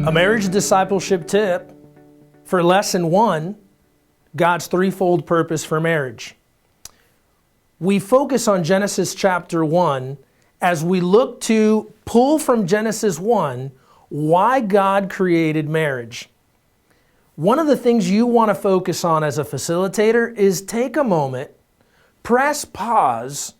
A marriage discipleship tip for lesson 1, God's threefold purpose for marriage. We focus on Genesis chapter 1 as we look to pull from Genesis 1 why God created marriage. One of the things you want to focus on as a facilitator is take a moment, press pause,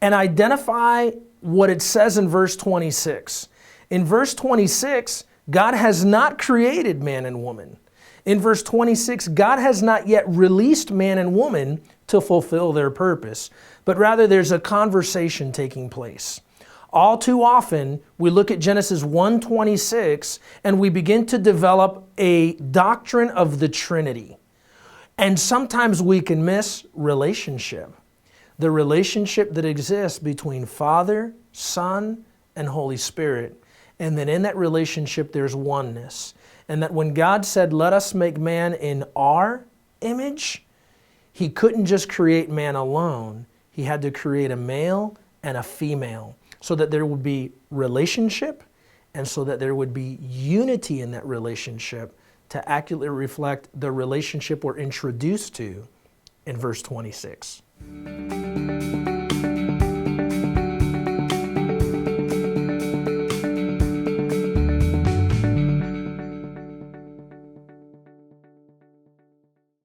and identify what it says in verse 26. In verse 26, God has not created man and woman. In verse 26, God has not yet released man and woman to fulfill their purpose, but rather there's a conversation taking place. All too often, we look at Genesis 1:26 and we begin to develop a doctrine of the Trinity. And sometimes we can miss relationship. The relationship that exists between Father, Son, and Holy Spirit. And then in that relationship, there's oneness. And that when God said, let us make man in our image, He couldn't just create man alone. He had to create a male and a female so that there would be relationship and so that there would be unity in that relationship to accurately reflect the relationship we're introduced to in verse 26.